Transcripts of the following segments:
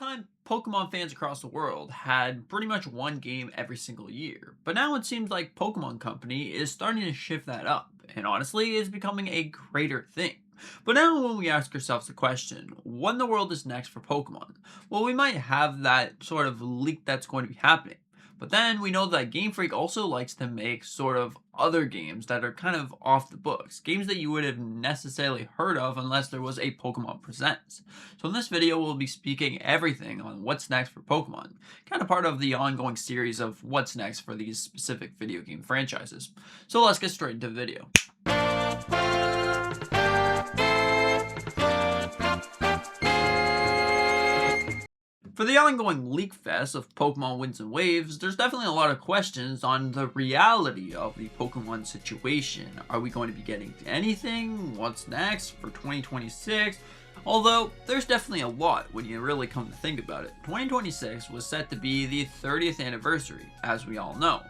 Once time, Pokemon fans across the world had pretty much one game every single year, but now it seems like Pokemon Company is starting to shift that up, and honestly, is becoming a greater thing. But now, when we ask ourselves the question, what in the world is next for Pokemon? Well, we might have that sort of leak that's going to be happening. But then we know that Game Freak also likes to make sort of other games that are kind of off the books. Games that you would have necessarily heard of unless there was a Pokemon Presents. So in this video, we'll be speaking everything on what's next for Pokemon. Kind of part of the ongoing series of what's next for these specific video game franchises. So let's get straight into the video. For the ongoing leak fest of Pokemon Winds and Waves, there's definitely a lot of questions on the reality of the Pokemon situation. Are we going to be getting anything? What's next for 2026? Although, there's definitely a lot when you really come to think about it. 2026 was set to be the 30th anniversary, as we all know.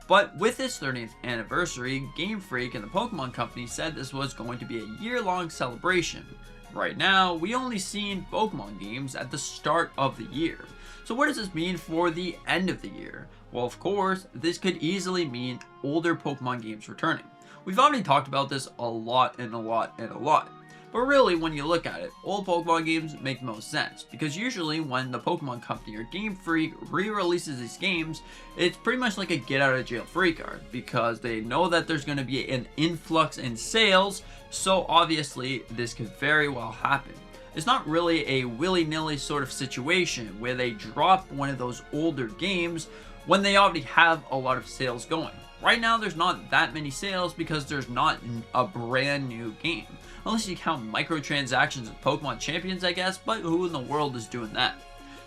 But with this 30th anniversary, Game Freak and the Pokemon Company said this was going to be a year-long celebration. Right now, we only seen Pokemon games at the start of the year. So what does this mean for the end of the year? Well, of course, this could easily mean older Pokemon games returning. We've already talked about this a lot and a lot and a lot. But really, when you look at it, old Pokemon games make the most sense, because usually when the Pokemon Company or Game Freak re-releases these games, it's pretty much like a get out of jail free card, because they know that there's going to be an influx in sales, so obviously this could very well happen. It's not really a willy-nilly sort of situation where they drop one of those older games when they already have a lot of sales going. Right now, there's not that many sales because there's not a brand new game. Unless you count microtransactions of Pokemon Champions, I guess, but who in the world is doing that?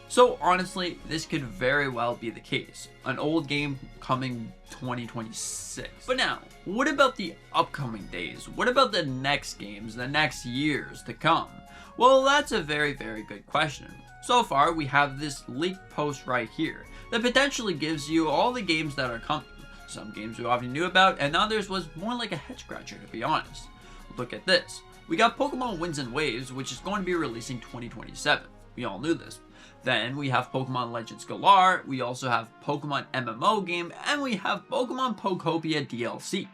So honestly, this could very well be the case. An old game coming 2026. But now, what about the upcoming days? What about the next games, the next years to come? Well, that's a very, very good question. So far, we have this leaked post right here that potentially gives you all the games that are coming. Some games we already knew about, and others was more like a head scratcher, to be honest. Look at this. We got Pokemon Winds and Waves, which is going to be releasing 2027. We all knew this. Then we have Pokemon Legends Galar, we also have Pokemon MMO game, and we have Pokemon Pokopia DLC.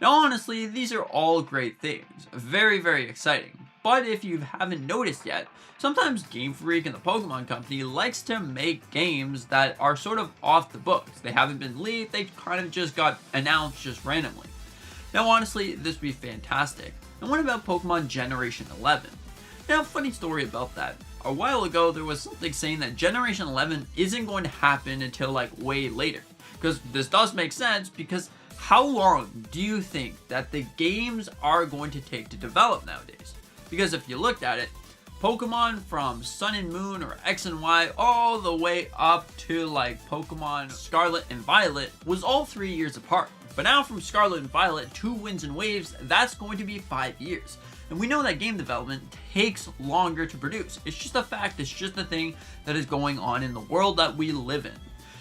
Now honestly, these are all great things. Very, very exciting. But if you haven't noticed yet, sometimes Game Freak and the Pokemon Company likes to make games that are sort of off the books. They haven't been leaked, they kind of just got announced just randomly. Now honestly, this would be fantastic. And what about Pokemon Generation 11? Now, funny story about that. A while ago, there was something saying that Generation 11 isn't going to happen until like way later. Because this does make sense, because how long do you think that the games are going to take to develop nowadays? Because if you looked at it, Pokemon from Sun and Moon or X and Y all the way up to like Pokemon Scarlet and Violet was all 3 years apart. But now from Scarlet and Violet to Winds and Waves, that's going to be 5 years. And we know that game development takes longer to produce. It's just a fact, it's just a thing that is going on in the world that we live in.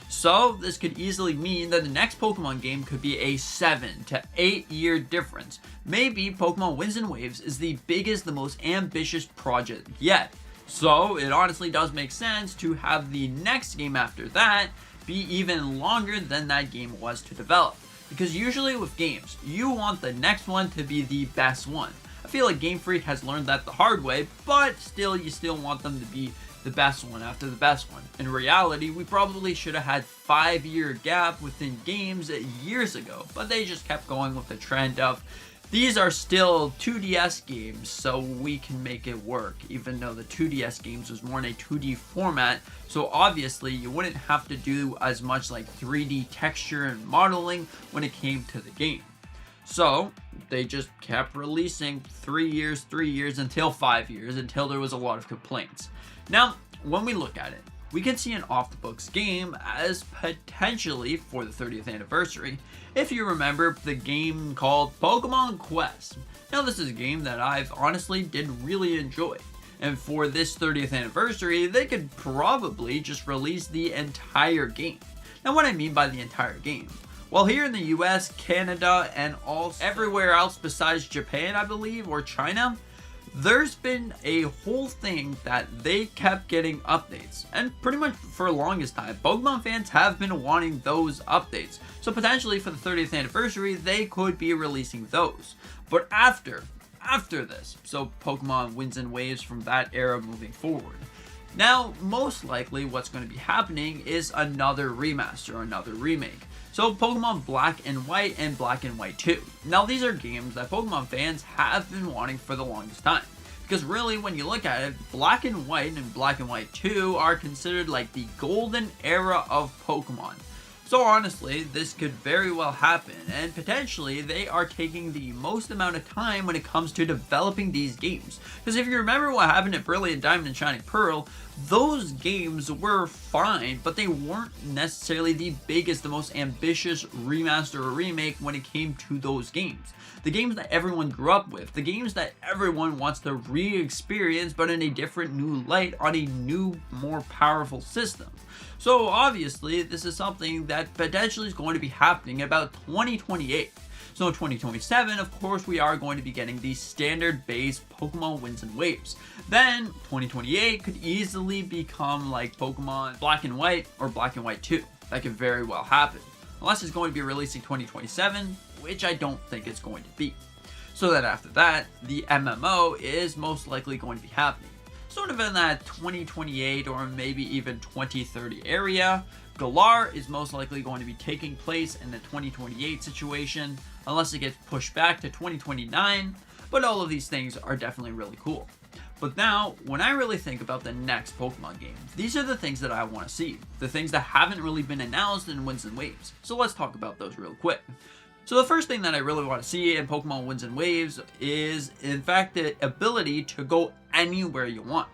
So this could easily mean that the next Pokemon game could be a 7 to 8 year difference. Maybe Pokemon Winds and Waves is the biggest, the most ambitious project yet. So it honestly does make sense to have the next game after that be even longer than that game was to develop. Because usually with games, you want the next one to be the best one. I feel like Game Freak has learned that the hard way, but still, you still want them to be the best one after the best one. In reality, we probably should have had 5-year gap within games years ago, but they just kept going with the trend of these are still 2DS games, so we can make it work, even though the 2DS games was more in a 2D format, so obviously you wouldn't have to do as much like 3D texture and modeling when it came to the game. So they just kept releasing 3 years until 5 years, until there was a lot of complaints. Now, when we look at it, we can see an off-the-books game as potentially for the 30th anniversary, if you remember the game called Pokemon Quest. Now this is a game that I've honestly did really enjoy, and for this 30th anniversary, they could probably just release the entire game. Now what I mean by the entire game, well, here in the US, Canada, and everywhere else besides Japan, I believe, or China, there's been a whole thing that they kept getting updates, and pretty much for the longest time, Pokemon fans have been wanting those updates. So potentially for the 30th anniversary, they could be releasing those. But after this, so Pokemon Winds and Waves from that era moving forward, now most likely what's going to be happening is another remaster or another remake. So Pokemon Black and White and Black and White 2. Now these are games that Pokemon fans have been wanting for the longest time. Because really, when you look at it, Black and White and Black and White 2 are considered like the golden era of Pokemon. So honestly, this could very well happen, and potentially they are taking the most amount of time when it comes to developing these games. Because if you remember what happened at Brilliant Diamond and Shining Pearl, those games were fine, but they weren't necessarily the biggest, the most ambitious remaster or remake when it came to those games. The games that everyone grew up with, the games that everyone wants to re-experience, but in a different new light on a new, more powerful system. So obviously, this is something that potentially is going to be happening about 2028. So in 2027, of course, we are going to be getting the standard base Pokemon Winds and Waves. Then 2028 could easily become like Pokemon Black and White or Black and White 2. That could very well happen. Unless it's going to be releasing 2027, which I don't think it's going to be. So that after that, the MMO is most likely going to be happening. Sort of in that 2028 or maybe even 2030 area. Galar is most likely going to be taking place in the 2028 situation, unless it gets pushed back to 2029, but all of these things are definitely really cool. But now, when I really think about the next Pokemon game, these are the things that I want to see, the things that haven't really been announced in Winds and Waves. So let's talk about those real quick. So the first thing that I really want to see in Pokemon Winds and Waves is, in fact, the ability to go anywhere you want.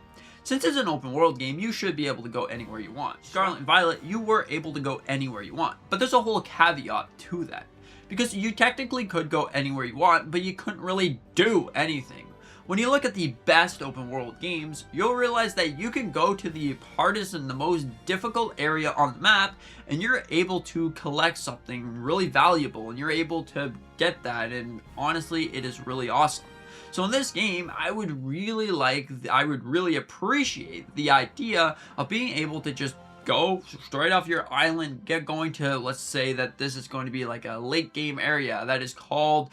Since it's an open world game, you should be able to go anywhere you want. Scarlet and Violet, you were able to go anywhere you want. But there's a whole caveat to that. Because you technically could go anywhere you want, but you couldn't really do anything. When you look at the best open world games, you'll realize that you can go to the hardest and the most difficult area on the map, and you're able to collect something really valuable, and you're able to get that, and honestly, it is really awesome. So in this game, I would really appreciate the idea of being able to just go straight off your island, get going to, let's say that this is going to be like a late game area that is called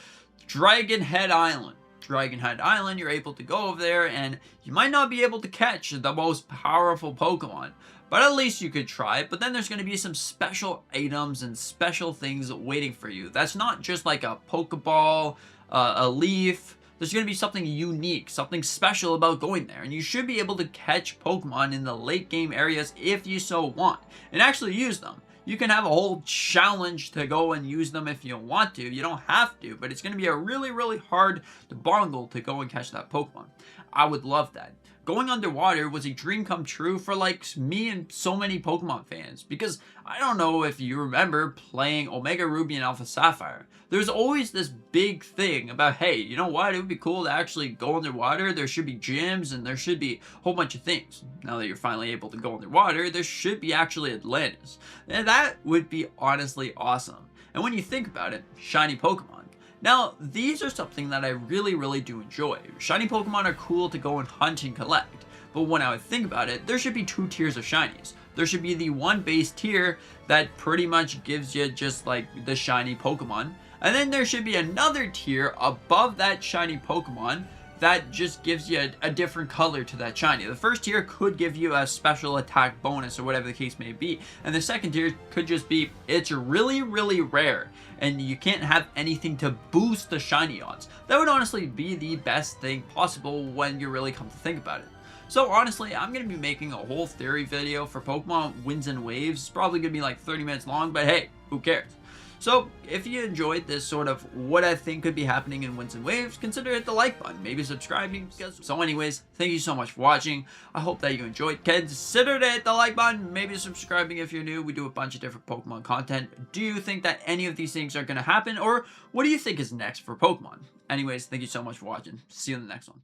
Dragon Head Island. Dragon Head Island, you're able to go over there, and you might not be able to catch the most powerful Pokemon, but at least you could try. But then there's going to be some special items and special things waiting for you. That's not just like a Pokeball, a leaf. There's going to be something unique, something special about going there, and you should be able to catch Pokemon in the late game areas if you so want, and actually use them. You can have a whole challenge to go and use them if you want to. You don't have to, but it's going to be a really, really hard to bongle to go and catch that Pokemon. I would love that. Going underwater was a dream come true for like me and so many Pokemon fans, because I don't know if you remember playing Omega Ruby and Alpha Sapphire. There's always this big thing about, hey, you know what, it would be cool to actually go underwater. There should be gyms and there should be a whole bunch of things. Now that you're finally able to go underwater, there should be actually Atlantis. And that would be honestly awesome. And when you think about it, shiny Pokemon. Now, these are something that I really, really do enjoy. Shiny Pokemon are cool to go and hunt and collect, but when I think about it, there should be two tiers of shinies. There should be the one base tier that pretty much gives you just like the shiny Pokemon, and then there should be another tier above that shiny Pokemon that just gives you a different color to that shiny. The first tier could give you a special attack bonus or whatever the case may be, and the second tier could just be, it's really, really rare, and you can't have anything to boost the shiny odds. That would honestly be the best thing possible when you really come to think about it. So honestly, I'm going to be making a whole theory video for Pokemon Winds and Waves. It's probably going to be like 30 minutes long, but hey, who cares? So if you enjoyed this sort of what I think could be happening in Winds and Waves, consider hit the like button, maybe subscribing. So anyways, thank you so much for watching. I hope that you enjoyed. Consider to hit the like button, maybe subscribing if you're new. We do a bunch of different Pokemon content. Do you think that any of these things are going to happen, or what do you think is next for Pokemon? Anyways, thank you so much for watching. See you in the next one.